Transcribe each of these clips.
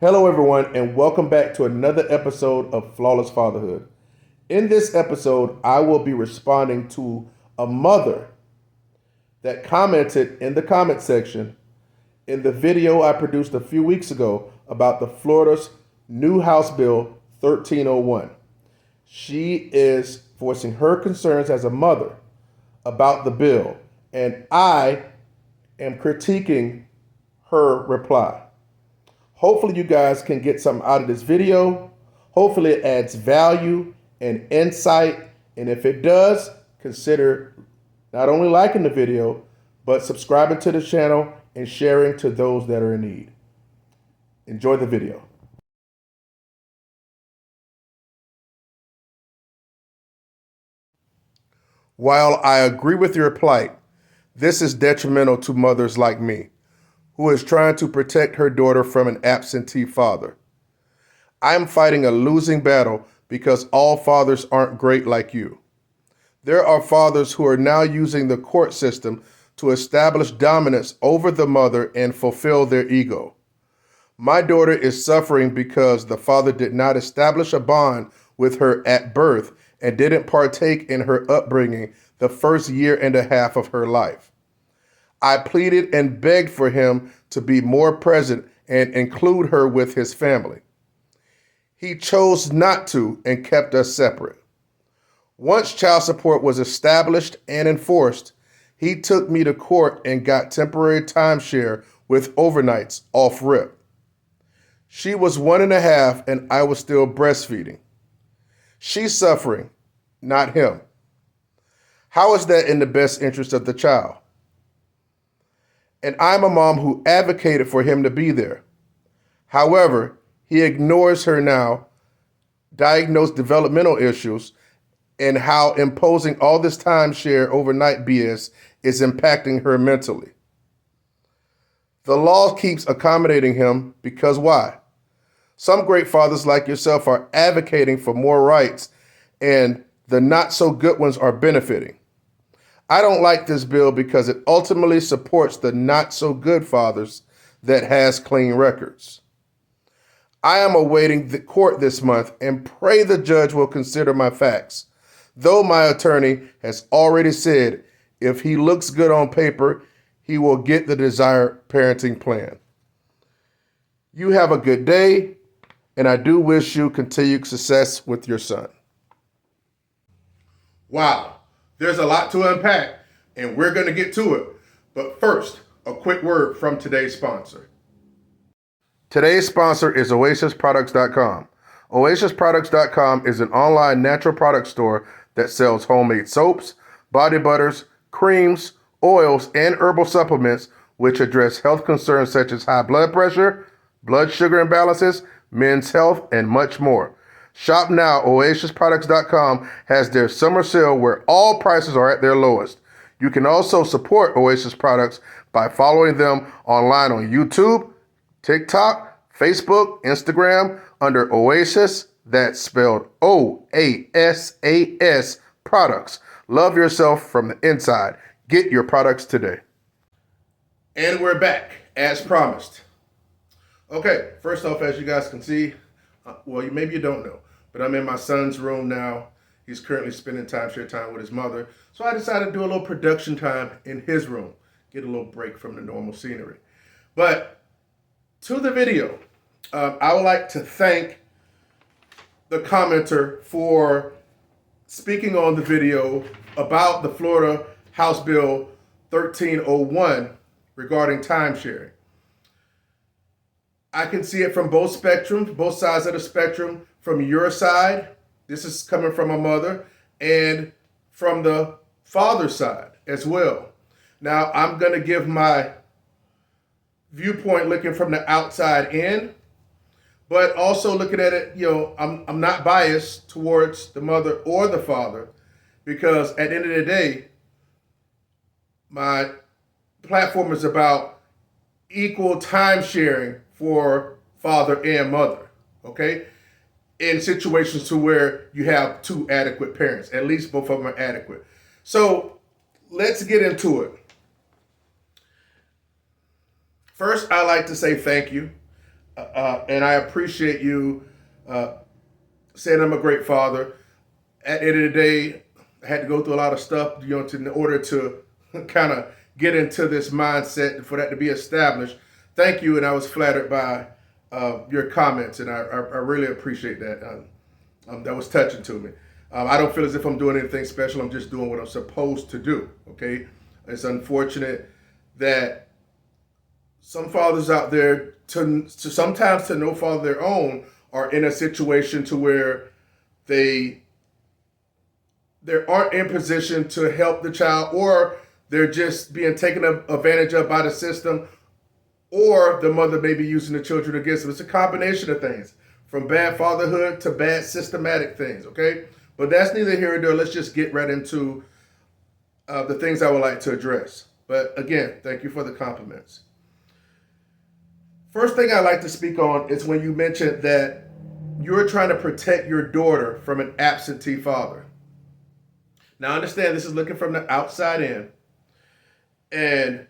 Hello, everyone, and welcome back to another episode of Flawless Fatherhood. In this episode, I will be responding to a mother that commented in the comment section in the video I produced a few weeks ago about the Florida's new House Bill 1301. She is voicing her concerns as a mother about the bill, and I am critiquing her reply. Hopefully you guys can get something out of this video. Hopefully it adds value and insight. And if it does, consider not only liking the video, but subscribing to the channel and sharing to those that are in need. Enjoy the video. While I agree with your plight, this is detrimental to mothers like me, who is trying to protect her daughter from an absentee father. I am fighting a losing battle because all fathers aren't great like you. There are fathers who are now using the court system to establish dominance over the mother and fulfill their ego. My daughter is suffering because the father did not establish a bond with her at birth and didn't partake in her upbringing the first year and a half of her life. I pleaded and begged for him to be more present and include her with his family. He chose not to and kept us separate. Once child support was established and enforced, he took me to court and got temporary timeshare with overnights off rip. She was 1.5 and I was still breastfeeding. She's suffering, not him. How is that in the best interest of the child? And I'm a mom who advocated for him to be there. However, he ignores her now, diagnosed developmental issues, and how imposing all this timeshare overnight BS is impacting her mentally. The law keeps accommodating him because why? Some great fathers like yourself are advocating for more rights, and the not so good ones are benefiting. I don't like this bill because it ultimately supports the not so good fathers that has clean records. I am awaiting the court this month and pray the judge will consider my facts, though my attorney has already said if he looks good on paper, he will get the desired parenting plan. You have a good day, and I do wish you continued success with your son. Wow, there's a lot to unpack, and we're going to get to it. But first, a quick word from today's sponsor. Today's sponsor is OasisProducts.com. OasisProducts.com is an online natural product store that sells homemade soaps, body butters, creams, oils, and herbal supplements which address health concerns such as high blood pressure, blood sugar imbalances, men's health, and much more. Shop now. OasisProducts.com has their summer sale where all prices are at their lowest. You can also support Oasis Products by following them online on YouTube, TikTok, Facebook, Instagram under Oasis, that's spelled OASAS products. Love yourself from the inside. Get your products today. And we're back, as promised. Okay, first off, as you guys can see, maybe you don't know, but I'm in my son's room now. He's currently spending timeshare time with his mother. So I decided to do a little production time in his room, get a little break from the normal scenery. But to the video, I would like to thank the commenter for speaking on the video about the Florida House Bill 1301 regarding timesharing. I can see it from both spectrums, both sides of the spectrum. From your side, this is coming from a mother, and from the father's side as well. Now, I'm going to give my viewpoint looking from the outside in, but also looking at it, I'm not biased towards the mother or the father, because at the end of the day, my platform is about equal time sharing for father and mother, okay? In situations to where you have two adequate parents, at least both of them are adequate. So let's get into it. First, I like to say thank you. And I appreciate you saying I'm a great father. At the end of the day, I had to go through a lot of stuff, in order to kind of get into this mindset for that to be established. Thank you, and I was flattered by your comments, and I really appreciate that. That was touching to me. I don't feel as if I'm doing anything special. I'm just doing what I'm supposed to do. Okay, it's unfortunate that some fathers out there, to sometimes to no fault of their own, are in a situation to where they aren't in position to help the child, or they're just being taken advantage of by the system, or the mother may be using the children against them. It's a combination of things, from bad fatherhood to bad systematic things, okay? But that's neither here nor there. Let's just get right into the things I would like to address. But again, thank you for the compliments. First thing I'd like to speak on is when you mentioned that you're trying to protect your daughter from an absentee father. Now, understand this is looking from the outside in. And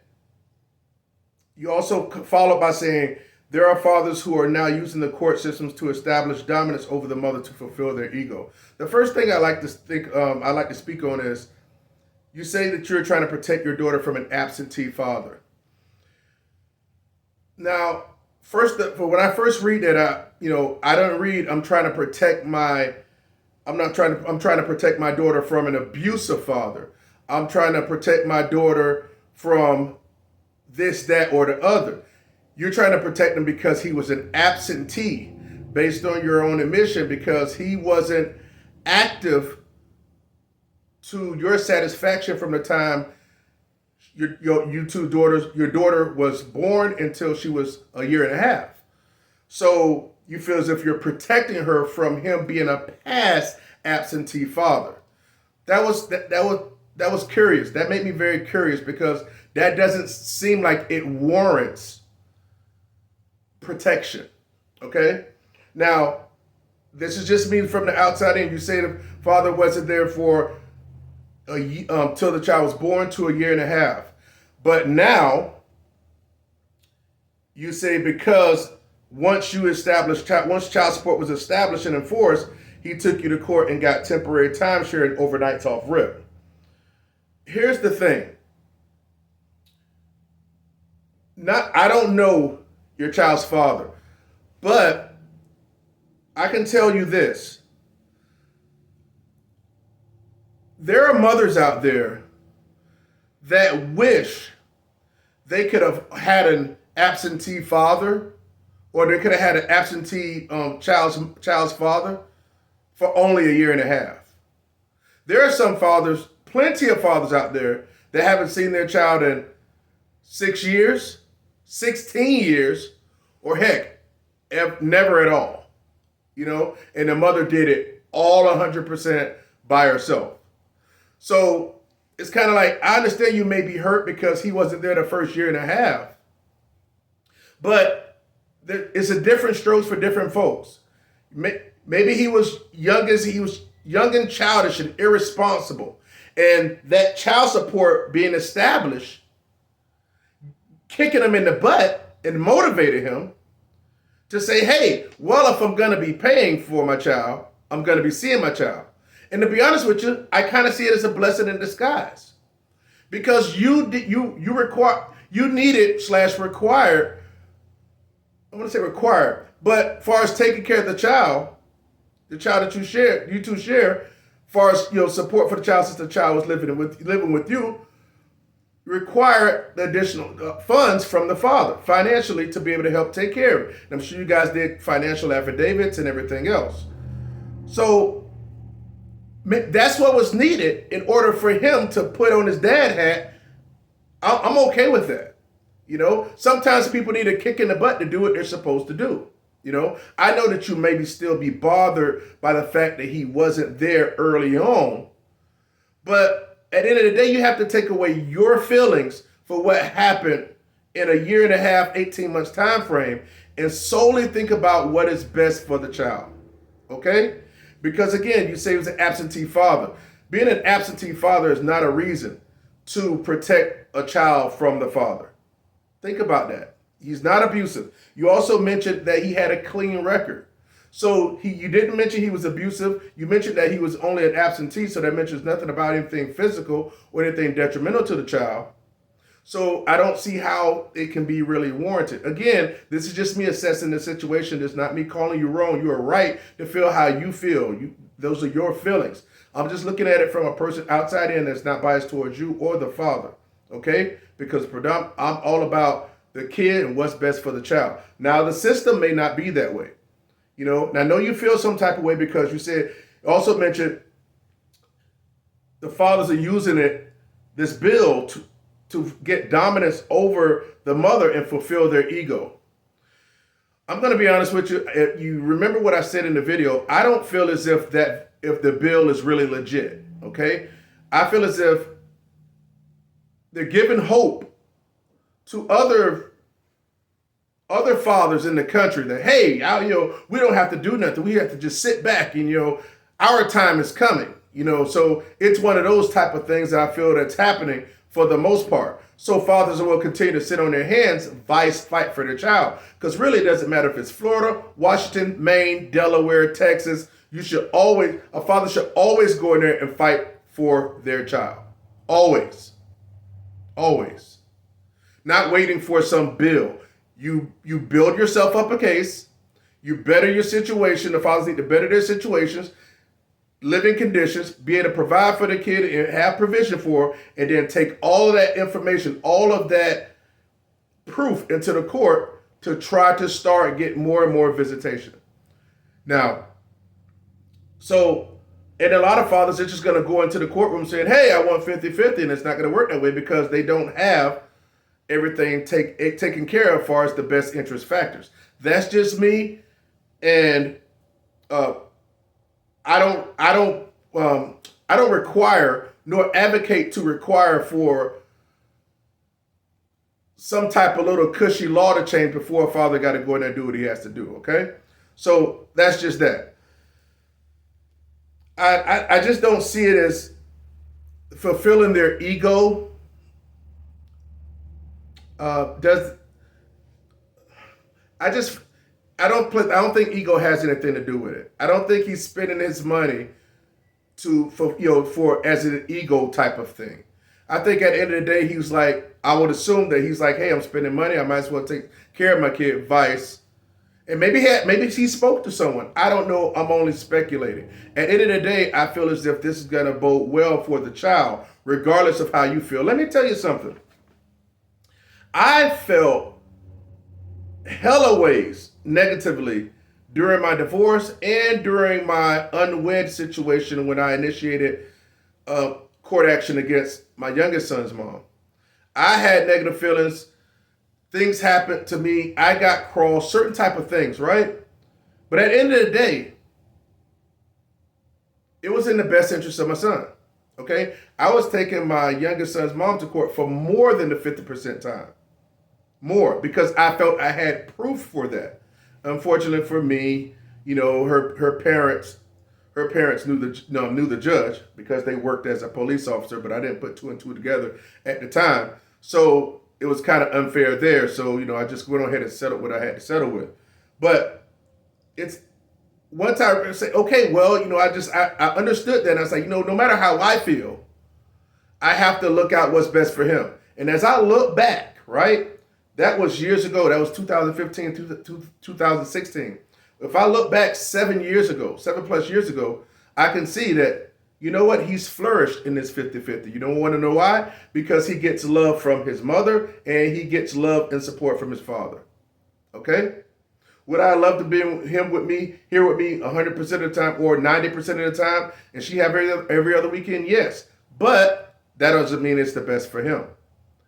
you also followed by saying there are fathers who are now using the court systems to establish dominance over the mother to fulfill their ego. The first thing I like to speak on is you say that you're trying to protect your daughter from an absentee father. Now, when I first read that, I don't read I'm trying to protect my daughter from an abusive father. I'm trying to protect my daughter from this, that, or the other. You're trying to protect him because he was an absentee, based on your own admission, because he wasn't active to your satisfaction from the time your daughter was born until she was a year and a half. So you feel as if you're protecting her from him being a past absentee father. That was curious. That made me very curious, because that doesn't seem like it warrants protection. Okay? Now, this is just me from the outside in. You say the father wasn't there for till the child was born to a year and a half. But now you say because once child support was established and enforced, he took you to court and got temporary timesharing overnights off rip. Here's the thing. I don't know your child's father, but I can tell you this. There are mothers out there that wish they could have had an absentee father, or they could have had an absentee child's father for only a year and a half. There are some fathers, plenty of fathers out there, that haven't seen their child in 6 years, 16 years, or heck, never at all. And the mother did it all 100% by herself. So it's kind of like, I understand you may be hurt because he wasn't there the first year and a half, but it's a different strokes for different folks. Maybe he was young and childish and irresponsible, and that child support being established, kicking him in the butt and motivated him to say, hey, well, if I'm going to be paying for my child, I'm going to be seeing my child. And to be honest with you, I kind of see it as a blessing in disguise, because you needed/required. I want to say required, but as far as taking care of the child that you two share, far as support for the child since the child was living with you, required the additional funds from the father financially to be able to help take care of it. And I'm sure you guys did financial affidavits and everything else. So that's what was needed in order for him to put on his dad hat. I'm okay with that. Sometimes people need a kick in the butt to do what they're supposed to do. I know that you maybe still be bothered by the fact that he wasn't there early on, but at the end of the day, you have to take away your feelings for what happened in a year and a half, 18 months time frame, and solely think about what is best for the child. Okay? Because again, you say he was an absentee father. Being an absentee father is not a reason to protect a child from the father. Think about that. He's not abusive. You also mentioned that he had a clean record. So you didn't mention he was abusive. You mentioned that he was only an absentee, so that mentions nothing about anything physical or anything detrimental to the child. So I don't see how it can be really warranted. Again, this is just me assessing the situation. It's not me calling you wrong. You are right to feel how you feel. Those are your feelings. I'm just looking at it from a person outside in that's not biased towards you or the father, okay? Because I'm all about the kid and what's best for the child. Now, the system may not be that way. And I know you feel some type of way because you said, also mentioned the fathers are using this bill to get dominance over the mother and fulfill their ego. I'm going to be honest with you. If you remember what I said in the video, I don't feel as if the bill is really legit, okay? I feel as if they're giving hope to other fathers in the country that, hey, we don't have to do nothing. We have to just sit back and, our time is coming, So it's one of those type of things that I feel that's happening for the most part. So fathers will continue to sit on their hands, fight for their child. Because really it doesn't matter if it's Florida, Washington, Maine, Delaware, Texas. A father should always go in there and fight for their child. Always. Always. Not waiting for some bill. You build yourself up a case. You better your situation. The fathers need to better their situations, living conditions, be able to provide for the kid and have provision for, and then take all of that information, all of that proof into the court to try to start getting more and more visitation. Now, and a lot of fathers are just going to go into the courtroom saying, hey, I want 50-50, and it's not going to work that way because they don't have everything taken care of as far as the best interest factors. That's just me, and I don't require nor advocate to require for some type of little cushy law to change before a father got to go in there and do what he has to do, okay? So that's just that. I just don't see it as fulfilling their ego. I don't think ego has anything to do with it. I don't think he's spending his money for as an ego type of thing. I think at the end of the day, he was like, I would assume that he's like, hey, I'm spending money. I might as well take care of my kid, vice. And maybe he spoke to someone. I don't know. I'm only speculating. At the end of the day, I feel as if this is going to bode well for the child, regardless of how you feel. Let me tell you something. I felt hella ways negatively during my divorce and during my unwed situation when I initiated court action against my youngest son's mom. I had negative feelings. Things happened to me. I got crossed, certain type of things, right? But at the end of the day, it was in the best interest of my son, okay? I was taking my youngest son's mom to court for more than the 50% time. More, because I felt I had proof for that. Unfortunately for me, her parents knew the judge because they worked as a police officer, but I didn't put two and two together at the time. So it was kind of unfair there. So, I just went ahead and settled what I had to settle with. But it's once I say, okay, well, I understood that. And I was like, no matter how I feel, I have to look out what's best for him. And as I look back, right, that was years ago. That was 2015, 2016. If I look back 7+ years ago, I can see that, he's flourished in this 50-50. You don't want to know why? Because he gets love from his mother and he gets love and support from his father. Okay? Would I love to be here with me 100% of the time or 90% of the time and she have every other weekend? Yes. But that doesn't mean it's the best for him.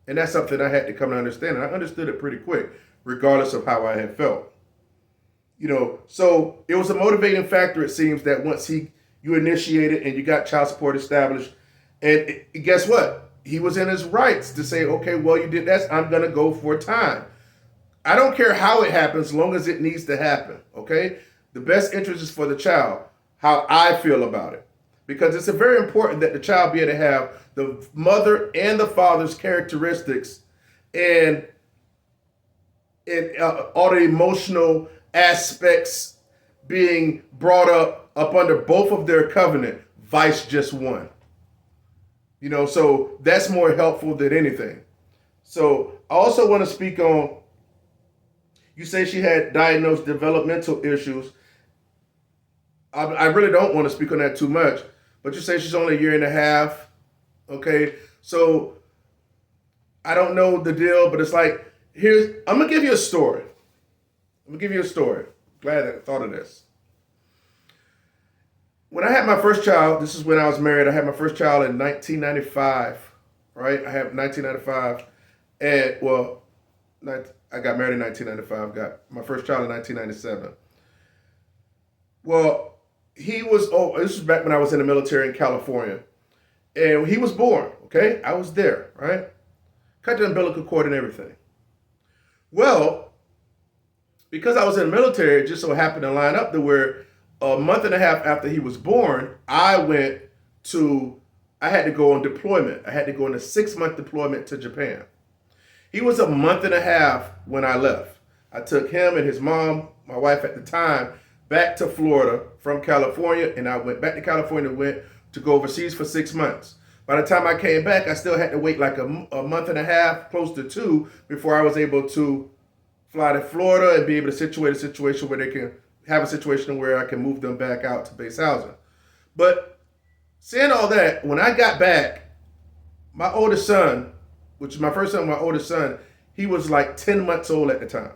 And that's something I had to come to understand. And I understood it pretty quick, regardless of how I had felt. So it was a motivating factor, it seems, that once you initiated and you got child support established. And guess what? He was in his rights to say, okay, well, you did that. I'm going to go for time. I don't care how it happens, as long as it needs to happen. Okay? The best interest is for the child, how I feel about it. Because it's very important that the child be able to have the mother and the father's characteristics and and all the emotional aspects being brought up under both of their covenant, vice just one. So that's more helpful than anything. So I also want to speak on, you say she had diagnosed developmental issues. I really don't want to speak on that too much, but you say she's only a year and a half. Okay, so I don't know the deal, but it's like, I'm going to give you a story. Glad I thought of this. When I had my first child, this is when I was married. I had my first child in 1995, right? I had 1995. And, I got married in 1995, got my first child in 1997. Well, this was back when I was in the military in California. And he was born, okay? I was there, right? Cut the umbilical cord and everything. Well, because I was in the military, it just so happened to line up to where a month and a half after he was born, I had to go on deployment. I had to go on a 6-month deployment to Japan. He was a month and a half when I left. I took him and his mom, my wife at the time, back to Florida from California, and I went back to California and went to go overseas for 6 months. By the time I came back, I still had to wait like a month and a half, close to 2, before I was able to fly to Florida and be able to situate a situation where they can have a situation where I can move them back out to base housing. But saying all that, when I got back, my oldest son, which is my first son, my oldest son, he was like 10 months old at the time.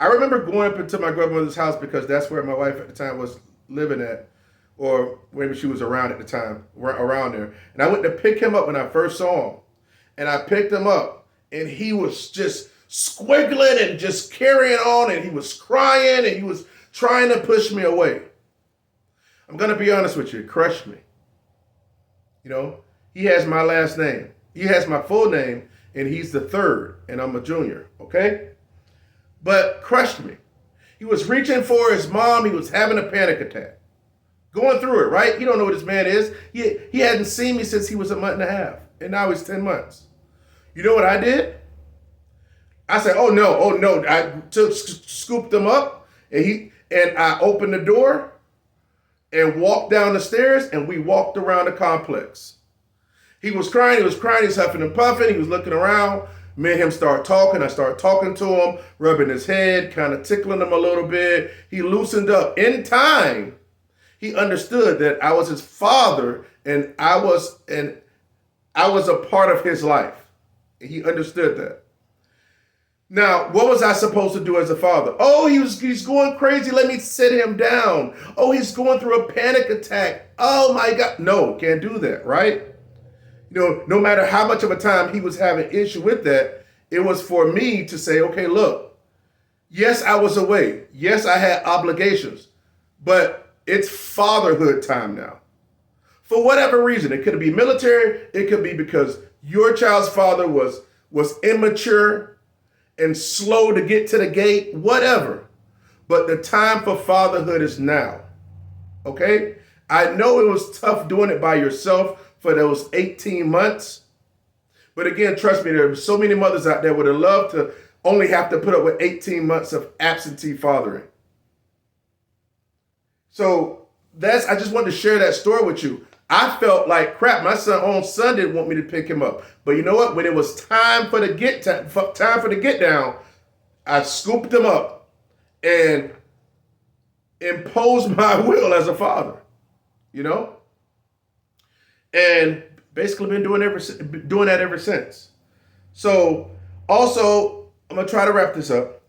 I remember going up into my grandmother's house because that's where my wife at the time was living at, or maybe she was around at the time, around there. And I went to pick him up when I first saw him. And I picked him up, and he was just squiggling and just carrying on, and he was crying, and he was trying to push me away. I'm going to be honest with you, it crushed me. He has my last name. He has my full name, and he's the third, and I'm a junior, okay? But crushed me. He was reaching for his mom. He was having a panic attack. Going through it, right? You don't know what this man is. He hadn't seen me since he was a month and a half, and now he's 10 months. You know what I did? I said, oh no. I scooped him up, and I opened the door and walked down the stairs, and we walked around the complex. He was crying, he's huffing and puffing, he was looking around. Me and him start talking. I start talking to him, rubbing his head, kind of tickling him a little bit. He loosened up. In time, he understood that I was his father, and I was a part of his life. He understood that. Now, what was I supposed to do as a father? Oh, he's going crazy. Let me sit him down. Oh, he's going through a panic attack. Oh my God. No, can't do that, right? No matter how much of a time he was having issue with that, it was for me to say, okay, look, yes, I was away. Yes, I had obligations, but it's fatherhood time now. For whatever reason, it could be military. It could be because your child's father was immature and slow to get to the gate, whatever. But the time for fatherhood is now, okay? I know it was tough doing it by yourself for those 18 months. But again, trust me, there are so many mothers out there would have loved to only have to put up with 18 months of absentee fathering. So I just wanted to share that story with you. I felt like crap. My own son didn't want me to pick him up. But you know what? When it was time for the get down, I scooped him up and imposed my will as a father, and basically been doing that ever since. So also, I'm going to try to wrap this up.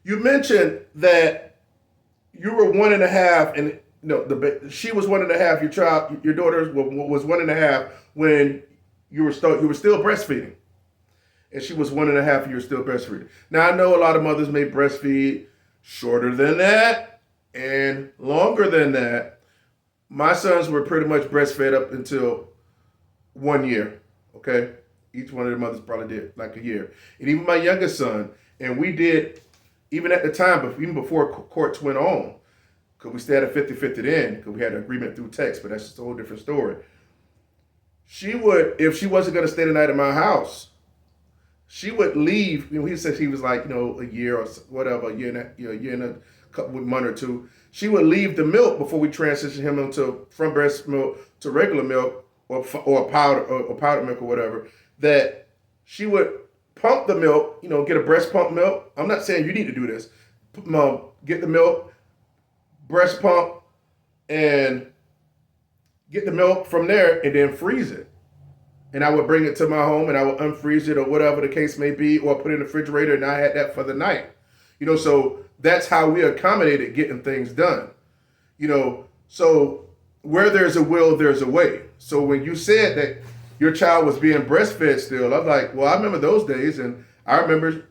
You mentioned that you were 1.5 and she was 1.5. Your daughter was 1.5 when you were still breastfeeding, and she was 1.5 and you were still breastfeeding. Now I know a lot of mothers may breastfeed shorter than that and longer than that. My sons were pretty much breastfed up until 1 year. Okay, each one of the mothers probably did like a year, and even my youngest son, and we did even at the time, but even before courts went on. Because we stayed at 50-50 then, because we had an agreement through text, but that's just a whole different story. She would, if she wasn't going to stay the night at my house, she would leave. He said he was like, a year or whatever, a year and a couple month or two. She would leave the milk before we transitioned him from breast milk to regular milk or powdered milk or whatever. That she would pump the milk, get a breast pump milk. I'm not saying you need to do this. Get the milk, breast pump, and get the milk from there, and then freeze it. And I would bring it to my home, and I would unfreeze it or whatever the case may be, or put it in the refrigerator, and I had that for the night. So that's how we accommodated getting things done. So where there's a will, there's a way. So when you said that your child was being breastfed still, I'm like, well, I remember those days, and I remember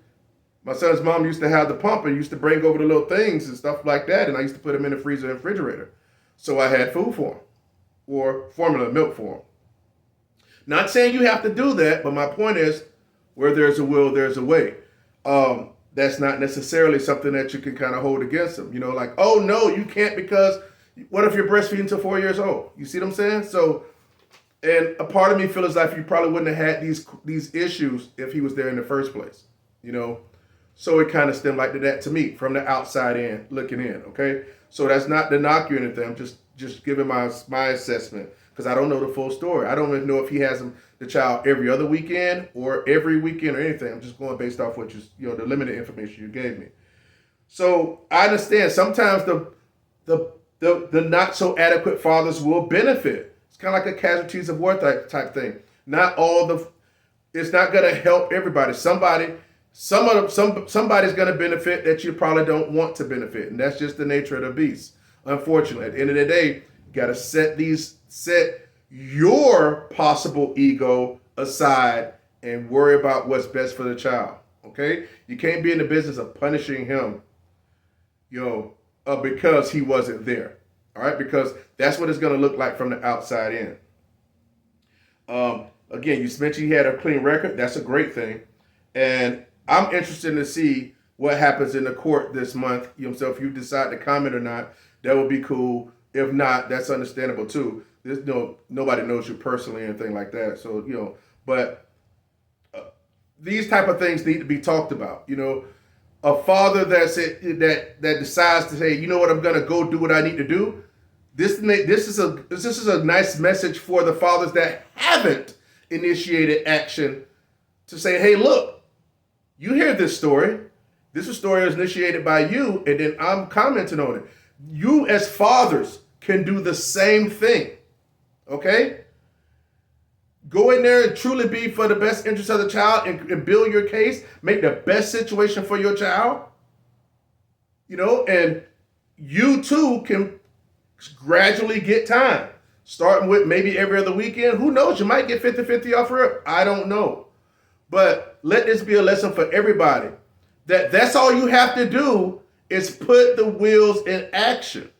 my son's mom used to have the pump and used to bring over the little things and stuff like that, and I used to put them in the freezer and refrigerator. So I had food for him, or formula milk for him. Not saying you have to do that, but my point is, where there's a will, there's a way. That's not necessarily something that you can kind of hold against them. Like, oh, no, you can't, because what if you're breastfeeding until 4 years old? You see what I'm saying? So, and a part of me feels like you probably wouldn't have had these issues if he was there in the first place, So it kind of stemmed like that to me from the outside in, looking in, okay? So that's not to knock you or anything. I'm just giving my assessment, because I don't know the full story. I don't even know if he has the child every other weekend or every weekend or anything. I'm just going based off what the limited information you gave me. So I understand sometimes the not so adequate fathers will benefit. It's kind of like a casualties of war type thing. It's not going to help everybody. Somebody's going to benefit that you probably don't want to benefit, and that's just the nature of the beast. Unfortunately, at the end of the day, you got to set your possible ego aside and worry about what's best for the child. Okay, you can't be in the business of punishing him, because he wasn't there. All right, because that's what it's going to look like from the outside in. Again, you mentioned he had a clean record. That's a great thing, and I'm interested to see what happens in the court this month. So if you decide to comment or not, that would be cool. If not, that's understandable too. There's nobody knows you personally or anything like that. So, but these type of things need to be talked about. A father that decides to say, you know what, I'm going to go do what I need to do. This is a nice message for the fathers that haven't initiated action to say, hey, look, you hear this story. This story is initiated by you, and then I'm commenting on it. You as fathers can do the same thing, okay? Go in there and truly be for the best interest of the child and build your case, make the best situation for your child, and you too can gradually get time, starting with maybe every other weekend. Who knows? You might get 50-50 off rip. I don't know. But let this be a lesson for everybody that's all you have to do is put the wheels in action.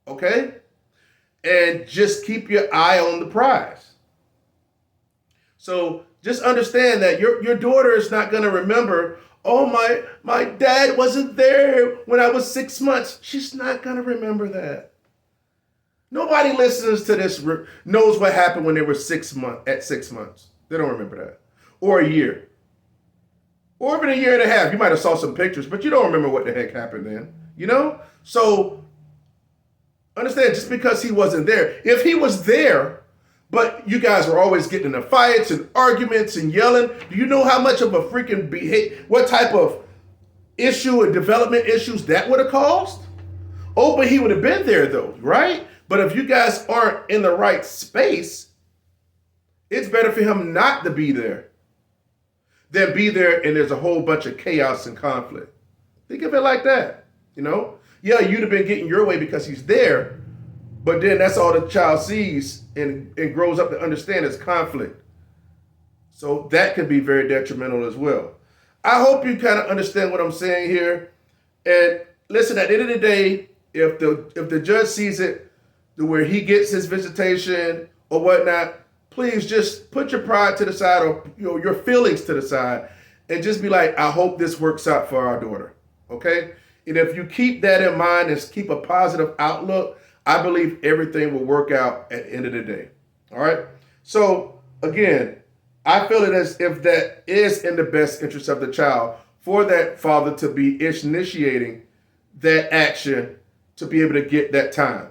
Okay? And just keep your eye on the prize. So just understand that your daughter is not going to remember, oh, my dad wasn't there when I was 6 months. She's not going to remember that. Nobody listens to this knows what happened when they were 6 months. At 6 months. They don't remember that. Or a year. Or even a year and a half. You might have saw some pictures, but you don't remember what the heck happened then. So understand, just because he wasn't there. If he was there, but you guys were always getting into fights and arguments and yelling, do you know how much of a freaking what type of issue and development issues that would have caused? Oh, but he would have been there though, right? But if you guys aren't in the right space, it's better for him not to be there than be there and there's a whole bunch of chaos and conflict. Think of it like that, Yeah, you'd have been getting your way because he's there, but then that's all the child sees and grows up to understand is conflict. So that can be very detrimental as well. I hope you kind of understand what I'm saying here. And listen, at the end of the day, if the judge sees it to where he gets his visitation or whatnot, please just put your pride to the side or your feelings to the side and just be like, I hope this works out for our daughter, okay? And if you keep that in mind and keep a positive outlook, I believe everything will work out at the end of the day, all right? So, again, I feel it as if that is in the best interest of the child for that father to be initiating that action to be able to get that time.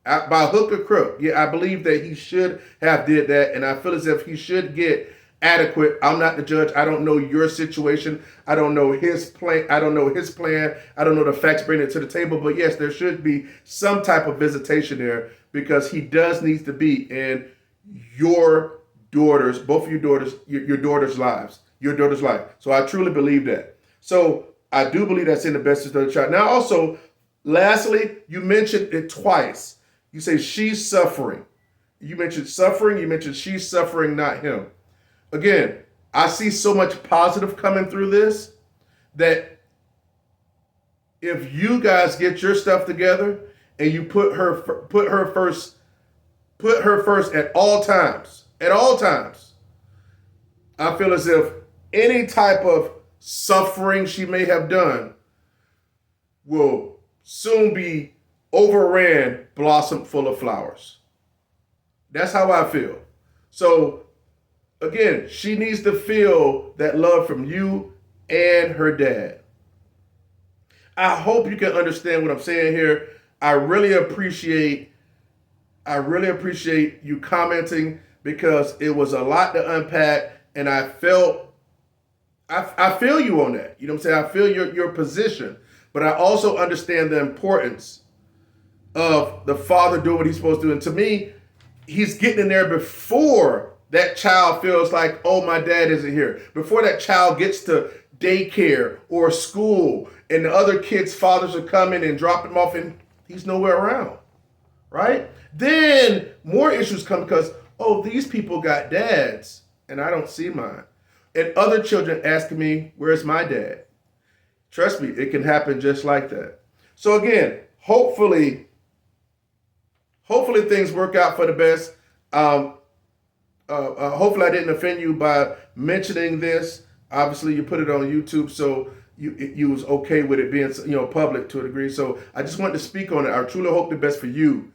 By hook or crook, yeah, I believe that he should have did that, and I feel as if he should get adequate. I'm not the judge. I don't know your situation. I don't know his plan. I don't know his plan. I don't know the facts bringing it to the table. But yes, there should be some type of visitation there because he does need to be in your daughters, both of your daughters, your daughter's lives, your daughter's life. So I truly believe that. So I do believe that's in the best interest of the child. Now, also, lastly, you mentioned it twice. You say she's suffering. You mentioned suffering. You mentioned she's suffering, not him. Again, I see so much positive coming through this that if you guys get your stuff together and you put her first at all times, I feel as if any type of suffering she may have done will soon be overran, blossom full of flowers. That's how I feel. So again, she needs to feel that love from you and her dad. I hope you can understand what I'm saying here. I really appreciate you commenting because it was a lot to unpack, and I feel you on that. You know what I'm saying? I feel your position, but I also understand the importance of the father doing what he's supposed to do. And to me, he's getting in there before that child feels like, oh, my dad isn't here. Before that child gets to daycare or school and the other kids' fathers are coming and dropping him off and he's nowhere around, right? Then more issues come because, oh, these people got dads and I don't see mine. And other children asking me, where's my dad? Trust me, it can happen just like that. So again, hopefully things work out for the best. Hopefully I didn't offend you by mentioning this. Obviously, you put it on YouTube, so you was okay with it being public to a degree. So I just wanted to speak on it. I truly hope the best for you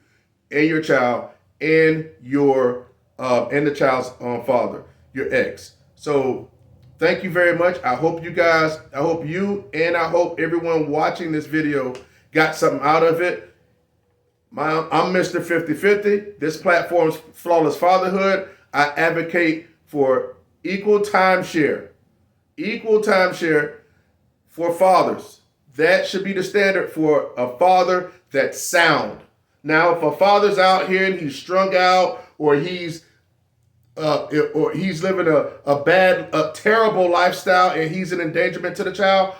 and your child and your and the child's father, your ex. So thank you very much. I hope you and I hope everyone watching this video got something out of it. I'm Mr. 50-50. This platform's Flawless Fatherhood. I advocate for equal timeshare for fathers. That should be the standard for a father that's sound. Now, if a father's out here and he's strung out, or he's living a terrible lifestyle and he's an endangerment to the child,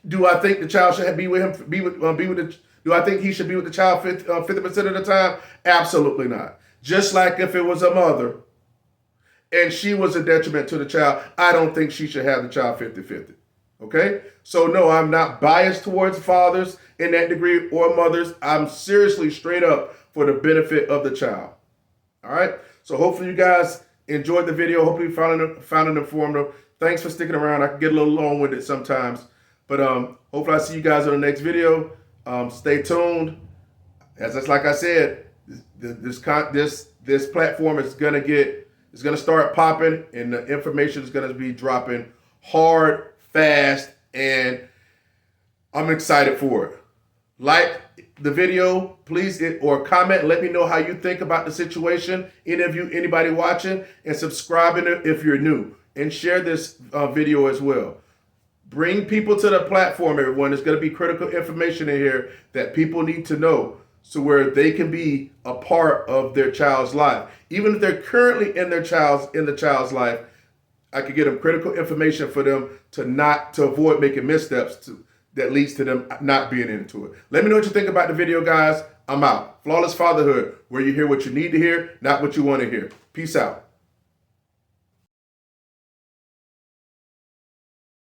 do I think the child should be with him? Do I think he should be with the child 50% of the time? Absolutely not. Just like if it was a mother and she was a detriment to the child, I don't think she should have the child 50-50. Okay? So no, I'm not biased towards fathers in that degree or mothers. I'm seriously straight up for the benefit of the child. All right? So hopefully you guys enjoyed the video. Hopefully you found it informative. Thanks for sticking around. I can get a little long-winded sometimes. But hopefully I see you guys on the next video. Stay tuned. Like I said, this platform is gonna start popping, and the information is gonna be dropping hard, fast, and I'm excited for it. Like the video, please, or comment. Let me know how you think about the situation. Anybody watching, and subscribing if you're new, and share this video as well. Bring people to the platform, everyone. There's going to be critical information in here that people need to know, so where they can be a part of their child's life. Even if they're currently in the child's life, I could get them critical information for them to avoid making missteps that leads to them not being into it. Let me know what you think about the video, guys. I'm out. Flawless Fatherhood, where you hear what you need to hear, not what you want to hear. Peace out.